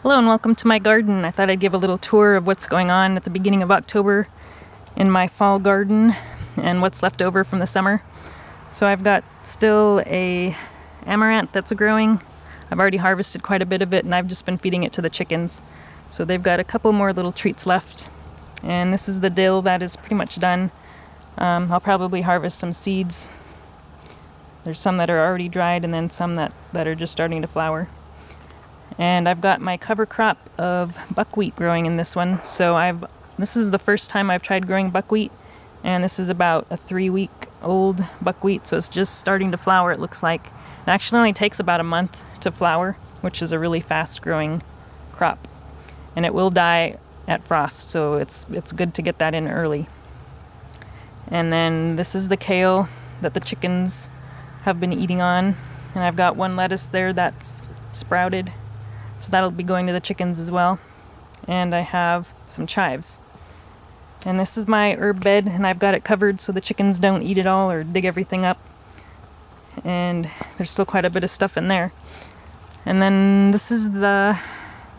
Hello and welcome to my garden. I thought I'd give a little tour of what's going on at the beginning of October in my fall garden and what's left over from the summer. So I've got still a amaranth that's growing. I've already harvested quite a bit of it and I've just been feeding it to the chickens. So they've got a couple more little treats left. And this is the dill that is pretty much done. I'll probably harvest some seeds. There's some that are already dried and then some that are just starting to flower. And I've got my cover crop of buckwheat growing in this one. So this is the first time I've tried growing buckwheat, and this is about a 3-week-old buckwheat, so it's just starting to flower, it looks like. It actually only takes about a month to flower, which is a really fast-growing crop. And it will die at frost, so it's good to get that in early. And then this is the kale that the chickens have been eating on, and I've got one lettuce there that's sprouted. So that'll be going to the chickens as well. And I have some chives. And this is my herb bed, and I've got it covered so the chickens don't eat it all or dig everything up. And there's still quite a bit of stuff in there. And then this is the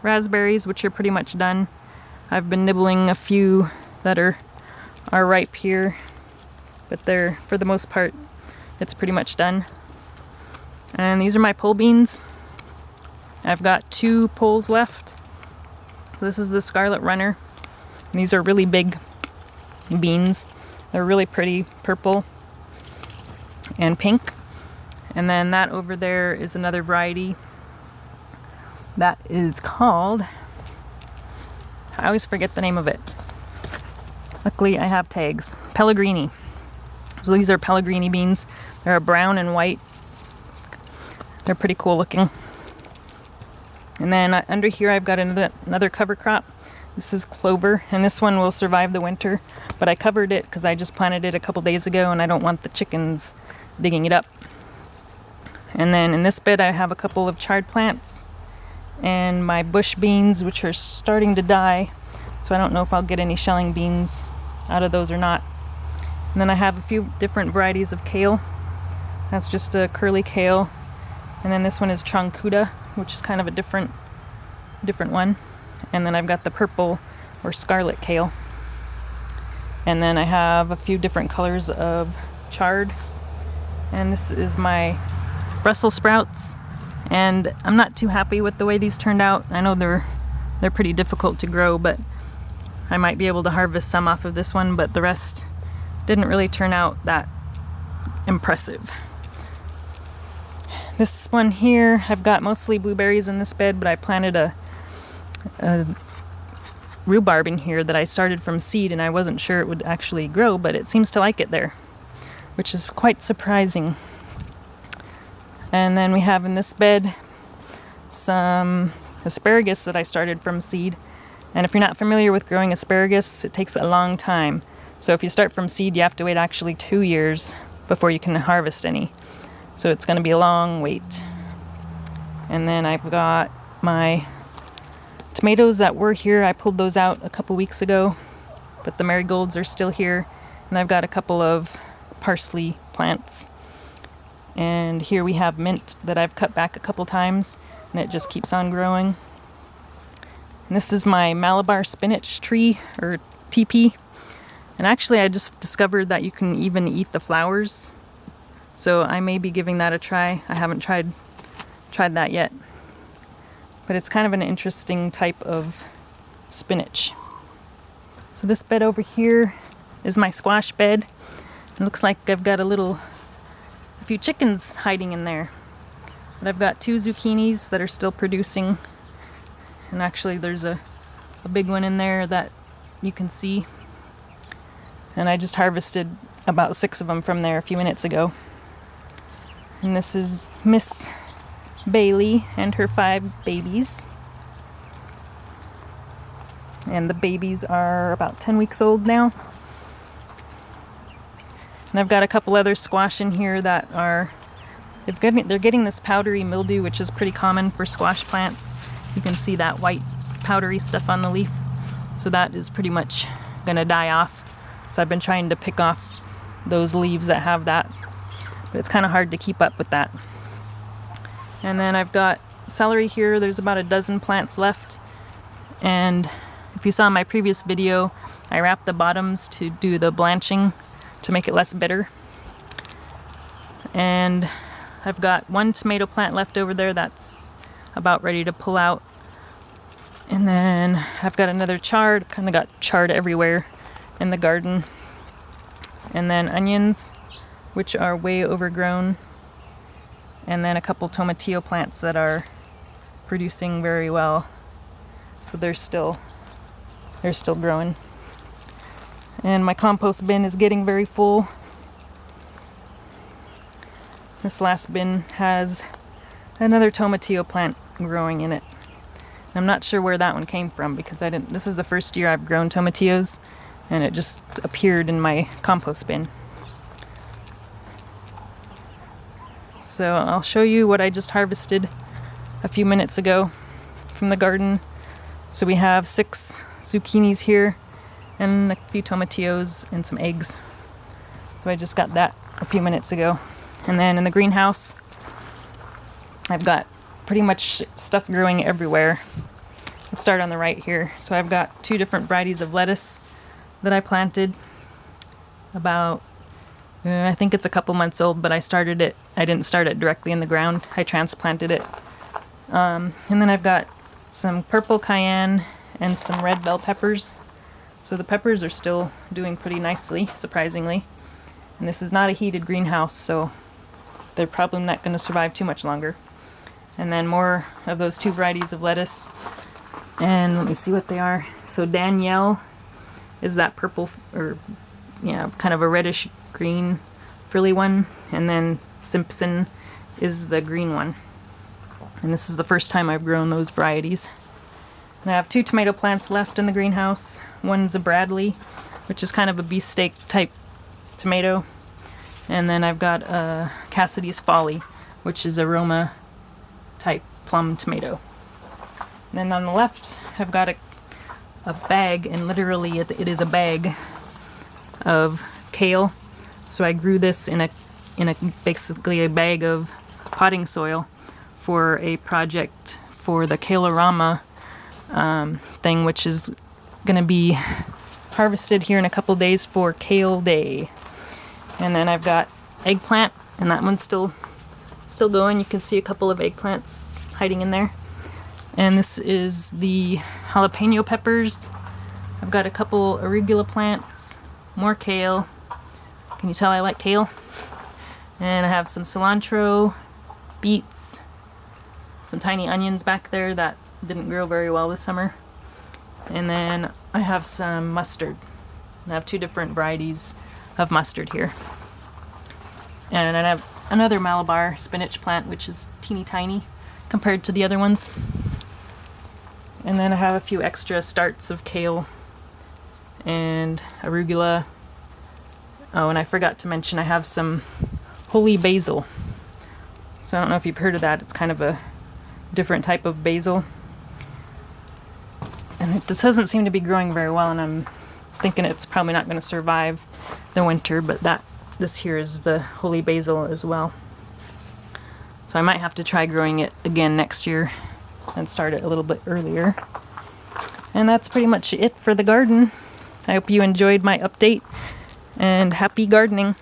raspberries, which are pretty much done. I've been nibbling a few that are ripe here, but for the most part, it's pretty much done. And these are my pole beans. I've got 2 poles left. So this is the Scarlet Runner. And these are really big beans. They're really pretty purple and pink. And then that over there is another variety that is called, I always forget the name of it. Luckily I have tags. Pellegrini. So these are Pellegrini beans. They're a brown and white. They're pretty cool looking. And then under here I've got another cover crop. This is clover, and this one will survive the winter, but I covered it because I just planted it a couple days ago and I don't want the chickens digging it up. And then in this bed I have a couple of chard plants and my bush beans, which are starting to die, so I don't know if I'll get any shelling beans out of those or not. And then I have a few different varieties of kale. That's just a curly kale. And then this one is Troncuda, which is kind of a different one. And then I've got the purple or scarlet kale. And then I have a few different colors of chard. And this is my Brussels sprouts. And I'm not too happy with the way these turned out. I know they're pretty difficult to grow, but I might be able to harvest some off of this one, but the rest didn't really turn out that impressive. This one here, I've got mostly blueberries in this bed, but I planted a rhubarb in here that I started from seed, and I wasn't sure it would actually grow, but it seems to like it there, which is quite surprising. And then we have in this bed some asparagus that I started from seed. And if you're not familiar with growing asparagus, it takes a long time. So if you start from seed, you have to wait actually 2 years before you can harvest any. So it's going to be a long wait. And then I've got my tomatoes that were here. I pulled those out a couple weeks ago, but the marigolds are still here. And I've got a couple of parsley plants. And here we have mint that I've cut back a couple times, and it just keeps on growing. And this is my Malabar spinach tree, or teepee. And actually I just discovered that you can even eat the flowers. So I may be giving that a try. I haven't tried that yet. But it's kind of an interesting type of spinach. So this bed over here is my squash bed. It looks like I've got a few chickens hiding in there. But I've got 2 zucchinis that are still producing. And actually there's a big one in there that you can see. And I just harvested about 6 of them from there a few minutes ago. And this is Miss Bailey and her 5 babies. And the babies are about 10 weeks old now. And I've got a couple other squash in here that they're getting this powdery mildew, which is pretty common for squash plants. You can see that white powdery stuff on the leaf. So that is pretty much gonna die off. So I've been trying to pick off those leaves that have that. But it's kind of hard to keep up with that. And then I've got celery here. There's about a dozen plants left, and if you saw my previous video, I wrapped the bottoms to do the blanching to make it less bitter. And I've got one tomato plant left over there that's about ready to pull out. And then I've got another chard, kind of got chard everywhere in the garden. And then onions, which are way overgrown. And then a couple tomatillo plants that are producing very well. So they're still growing. And my compost bin is getting very full. This last bin has another tomatillo plant growing in it. I'm not sure where that one came from because this is the first year I've grown tomatillos, and it just appeared in my compost bin. So I'll show you what I just harvested a few minutes ago from the garden. So we have 6 zucchinis here and a few tomatillos and some eggs. So I just got that a few minutes ago. And then in the greenhouse, I've got pretty much stuff growing everywhere. Let's start on the right here. So I've got 2 different varieties of lettuce that I planted about, I think it's a couple months old, but I didn't start it directly in the ground. I transplanted it. And then I've got some purple cayenne and some red bell peppers. So the peppers are still doing pretty nicely, surprisingly. And this is not a heated greenhouse, so they're probably not going to survive too much longer. And then more of those 2 varieties of lettuce. And let me see what they are. So Danielle is that purple, or yeah, kind of a reddish green frilly one. And then Simpson is the green one. And this is the first time I've grown those varieties. And I have 2 tomato plants left in the greenhouse. One's a Bradley, which is kind of a beefsteak type tomato. And then I've got a Cassidy's Folly, which is a Roma type plum tomato. And then on the left, I've got a bag, and literally it is a bag of kale. So I grew this in a basically a bag of potting soil for a project for the Kale-orama thing, which is going to be harvested here in a couple days for Kale Day. And then I've got eggplant, and that one's still going. You can see a couple of eggplants hiding in there. And this is the jalapeno peppers. I've got a couple arugula plants, more kale. Can you tell I like kale? And I have some cilantro, beets, some tiny onions back there that didn't grow very well this summer. And then I have some mustard. I have 2 different varieties of mustard here. And I have another Malabar spinach plant, which is teeny tiny compared to the other ones. And then I have a few extra starts of kale and arugula. Oh, and I forgot to mention I have some holy basil. So I don't know if you've heard of that. It's kind of a different type of basil. And it just doesn't seem to be growing very well, and I'm thinking it's probably not going to survive the winter, but this here is the holy basil as well. So I might have to try growing it again next year and start it a little bit earlier. And that's pretty much it for the garden. I hope you enjoyed my update, and happy gardening.